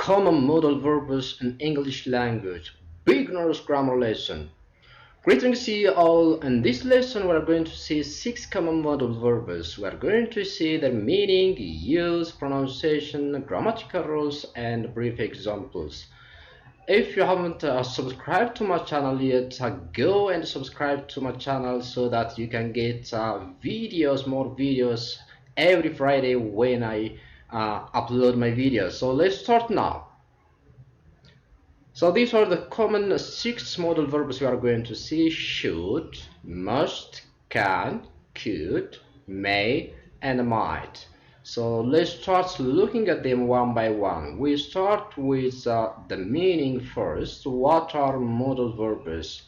common modal verbs in English language, beginner's grammar lesson. Greetings to you all. In this lesson, we are going to see 6 common modal verbs. We are going to see their meaning, use, pronunciation, grammatical rules, and brief examples. If you haven't subscribed to my channel yet, go and subscribe to my channel so that you can get more videos every Friday when I upload my videos. So let's start now. So these are the common 6 modal verbs we are going to see: should, must, can, could, may, and might. So let's start looking at them one by one. We start with the meaning first. What are modal verbs?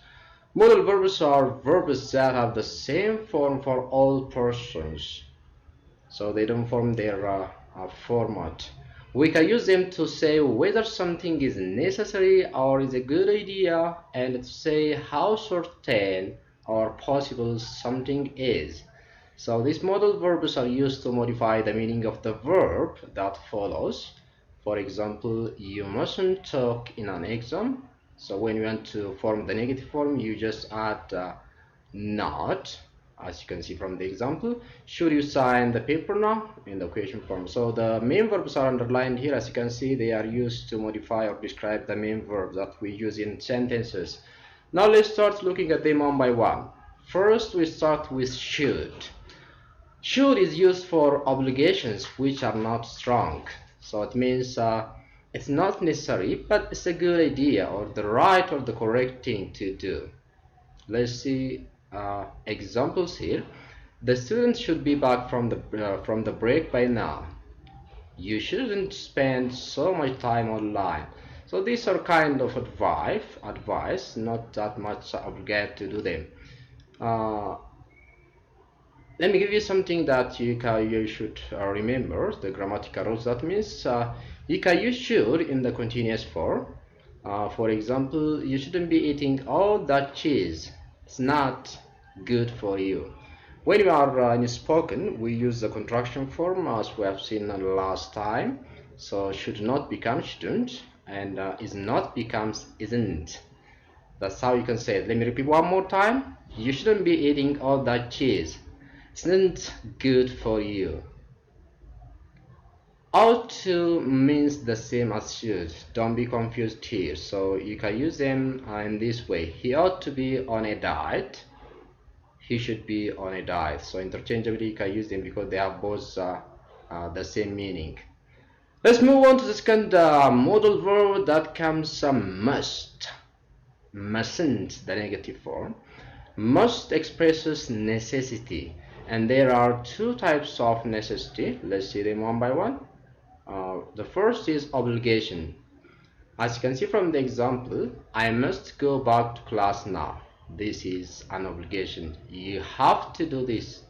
Modal verbs are verbs that have the same form for all persons. So they don't form their format. We can use them to say whether something is necessary or is a good idea, and to say how certain or possible something is. So these modal verbs are used to modify the meaning of the verb that follows. For example, you mustn't talk in an exam. So when you want to form the negative form, you just add not, as you can see from the example. Should you sign the paper now, in the question form. So the main verbs are underlined here. As you can see, they are used to modify or describe the main verbs that we use in sentences. Now let's start looking at them one by one. First, we start with should. Should is used for obligations which are not strong. So it means it's not necessary, but it's a good idea, or the right or the correct thing to do. Let's see examples here. The students should be back from the break by now. You shouldn't spend so much time online. So these are kind of advice, not that much obligated to do them. Let me give you something that you should remember, the grammatical rules. That means you can use should in the continuous form. For example, you shouldn't be eating all that cheese. It's not good for you. When we are in spoken, we use the contraction form as we have seen last time. So should not becomes shouldn't, and is not becomes isn't. That's how you can say it. Let me repeat one more time. You shouldn't be eating all that cheese. It's not good for you. Ought to means the same as should. Don't be confused here. So you can use them in this way. He ought to be on a diet. He should be on a diet. So interchangeably you can use them because they have both the same meaning. Let's move on to the second modal verb that comes must. Mustn't, the negative form. Must expresses necessity, and there are 2 types of necessity. Let's see them one by one. The first is obligation. As you can see from the example, I must go back to class now. This is an obligation. You have to do this.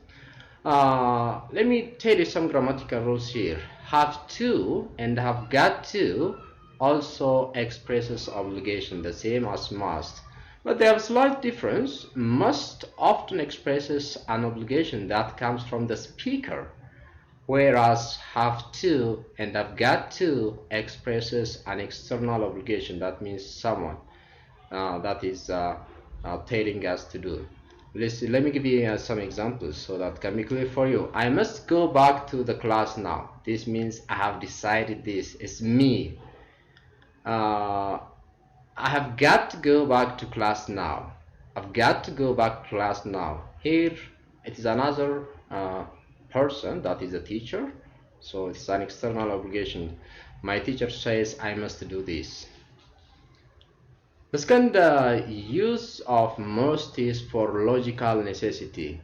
Let me tell you some grammatical rules here. Have to and have got to also expresses obligation, the same as must. But they have a slight difference. Must often expresses an obligation that comes from the speaker, whereas have to and have got to expresses an external obligation. That means someone that is telling us to do. Let me give you some examples so that can be clear for you. I must go back to the class now. This means I have decided this. It's me. I have got to go back to class now. I've got to go back to class now. Here it is another person, that is a teacher. So it's an external obligation. My teacher says I must do this. The second use of must is for logical necessity.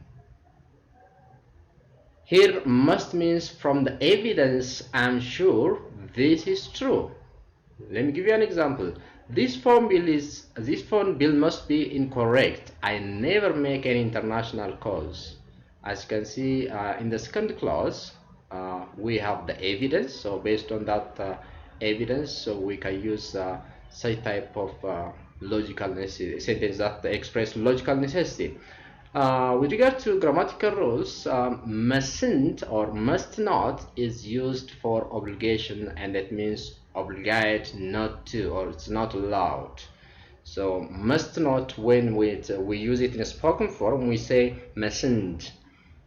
Here must means from the evidence I'm sure this is true. Let me give you an example. This phone bill must be incorrect. I never make any international calls. As you can see in the second clause, we have the evidence. So based on that evidence, so we can use such type of logical necessity, sentence that express logical necessity. With regard to grammatical rules, mustn't or must not is used for obligation, and that means obligate not to, or it's not allowed. So must not, when we use it in a spoken form, we say mustn't,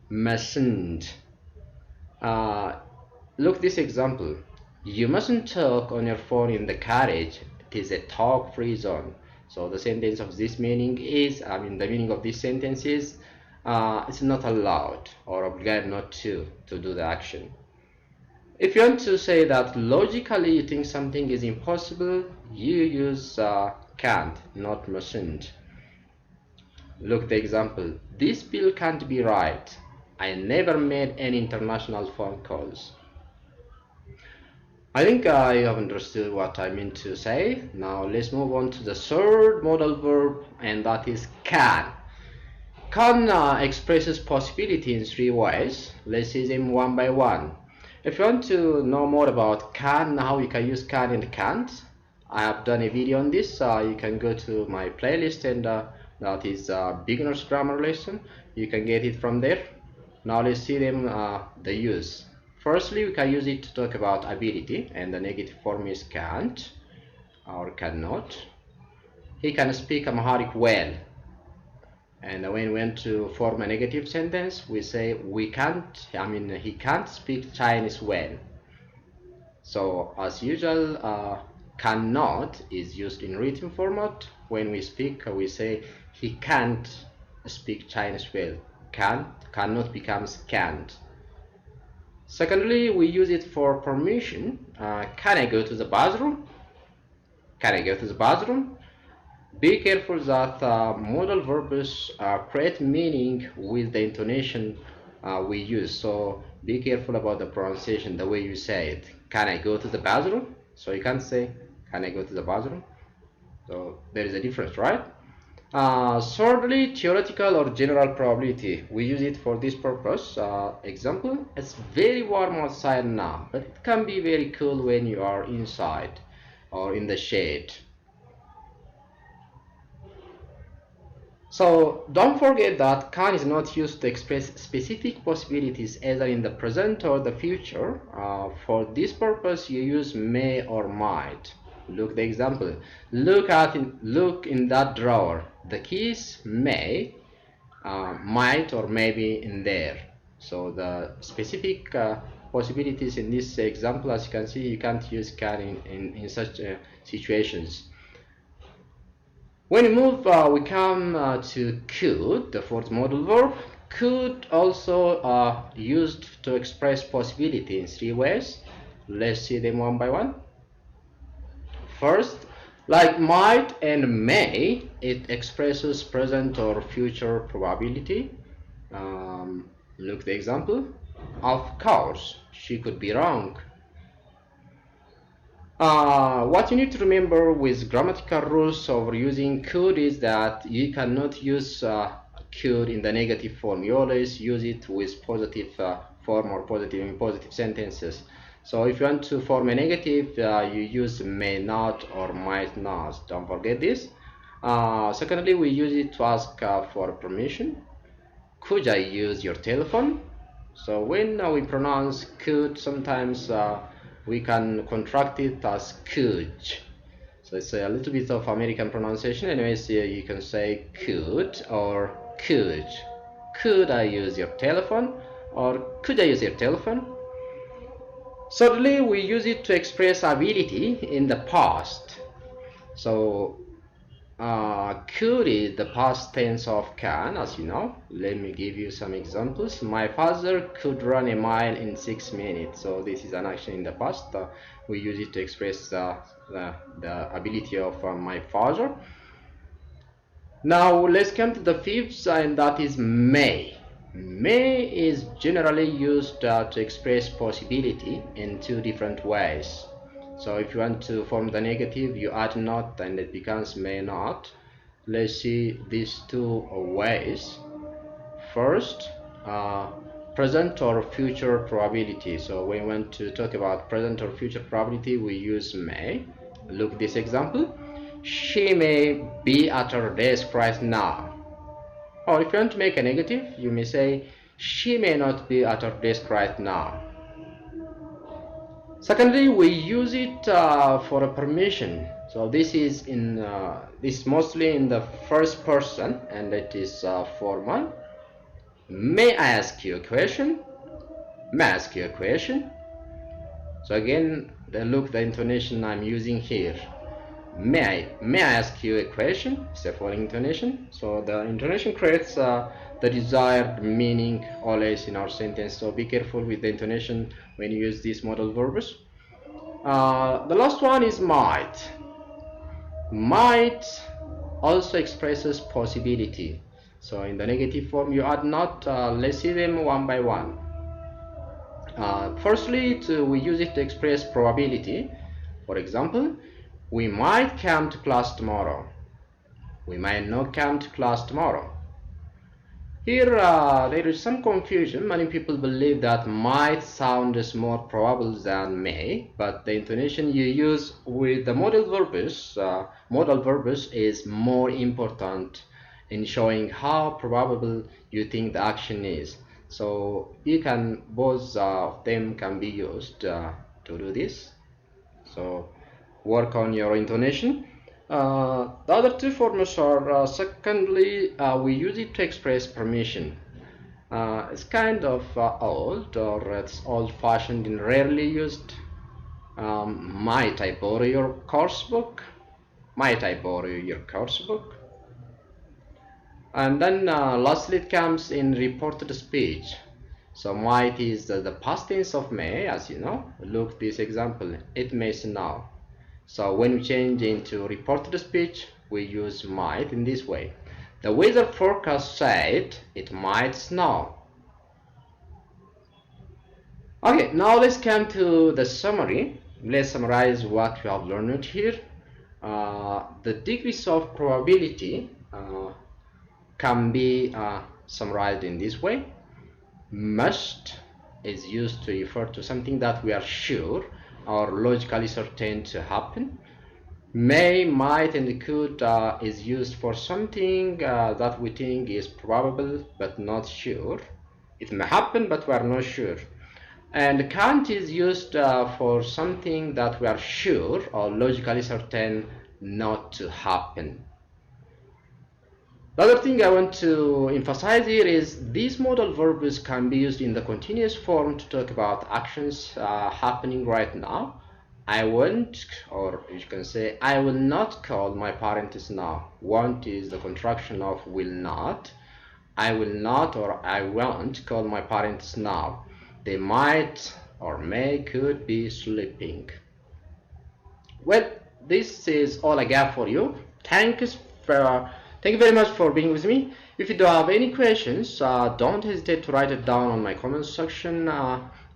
mustn't. Look this example. You mustn't talk on your phone in the carriage. It is a talk-free zone. So the sentence of this meaning is, the meaning of this sentence is, it's not allowed or obliged not to do the action. If you want to say that logically you think something is impossible, you use can't, not mustn't. Look the example. This bill can't be right. I never made any international phone calls. I think you have understood what I mean to say. Now let's move on to the third modal verb, and that is can. Can expresses possibility in three ways. Let's see them one by one. If you want to know more about can, how you can use can and can't, I have done a video on this. You can go to my playlist, and that is beginner's grammar lesson. You can get it from there. Now let's see them, the use. Firstly, we can use it to talk about ability, and the negative form is can't or cannot. He can speak Amharic well. And when we want to form a negative sentence, we say he can't speak Chinese well. So as usual, cannot is used in written format. When we speak, we say he can't speak Chinese well. Cannot becomes can't. Secondly, we use it for permission. Can I go to the bathroom? Can I go to the bathroom? Be careful that modal verbs create meaning with the intonation we use. So be careful about the pronunciation, the way you say it. Can I go to the bathroom? So you can't say, can I go to the bathroom? So there is a difference, right? Thirdly, theoretical or general probability. We use it for this purpose. Example, it's very warm outside now, but it can be very cool when you are inside or in the shade. So don't forget that can is not used to express specific possibilities either in the present or the future. For this purpose, you use may or might. Look the example. Look in that drawer. The keys may, might, or may be in there. So the specific possibilities in this example, as you can see, you can't use can in such situations. When we move, we come to could, the fourth modal verb. Could also used to express possibility in three ways. Let's see them one by one. First, like might and may, it expresses present or future probability. Look the example. Of course, she could be wrong. What you need to remember with grammatical rules of using could is that you cannot use could in the negative form. You always use it with positive form or positive sentences. So if you want to form a negative, you use may not or might not. Don't forget this. Secondly, we use it to ask for permission. Could I use your telephone? So when we pronounce could, sometimes we can contract it as could. So it's a little bit of American pronunciation. Anyways, you can say could or could. Could I use your telephone? Or could I use your telephone? Thirdly, we use it to express ability in the past. So could is the past tense of can, as you know. Let me give you some examples. My father could run a mile in 6 minutes. So this is an action in the past. We use it to express the ability of my father. Now let's come to the fifth, and that is may. May is generally used to express possibility in two different ways. So if you want to form the negative, you add not and it becomes may not. Let's see these two ways. First, present or future probability. So when we want to talk about present or future probability, we use may. Look at this example. She may be at her desk right now. Or if you want to make a negative, you may say she may not be at her desk right now. Secondly, we use it for a permission. So this is mostly in the first person, and it is formal. May I ask you a question? May I ask you a question? So again, the intonation I'm using here. May I ask you a question? It's a following intonation. So the intonation creates the desired meaning always in our sentence. So be careful with the intonation when you use these modal verbs. The last one is might. Might also expresses possibility. So in the negative form, you add not. Let's see them one by one. Firstly, we use it to express probability. For example, we might come to class tomorrow. We might not come to class tomorrow. Here, there is some confusion. Many people believe that might sound is more probable than may, but the intonation you use with the modal verbs is more important in showing how probable you think the action is. So both of them can be used to do this. So work on your intonation. The other two forms are secondly, we use it to express permission. It's kind of old, or it's old-fashioned and rarely used. Might I borrow your course book? Might I borrow your course book? And then lastly it comes in reported speech. So might is the past tense of may, as you know. Look this example, it may snow. So when we change into reported speech, we use might in this way. The weather forecast said it might snow. Okay, now let's come to the summary. Let's summarize what we have learned here. The degrees of probability can be summarized in this way. Must is used to refer to something that we are sure or logically certain to happen. May, might, and could is used for something that we think is probable but not sure. It may happen, but we are not sure. And can't is used for something that we are sure or logically certain not to happen. The other thing I want to emphasize here is these modal verbs can be used in the continuous form to talk about actions happening right now. I won't, or you can say, I will not call my parents now. Won't is the contraction of will not. I will not or I won't call my parents now. They might or may, could be sleeping. Well, this is all I got for you. Thank you very much for being with me. If you do have any questions, don't hesitate to write it down on my comment section.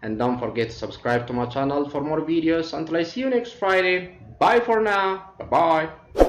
And don't forget to subscribe to my channel for more videos. Until I see you next Friday. Bye for now. Bye-bye.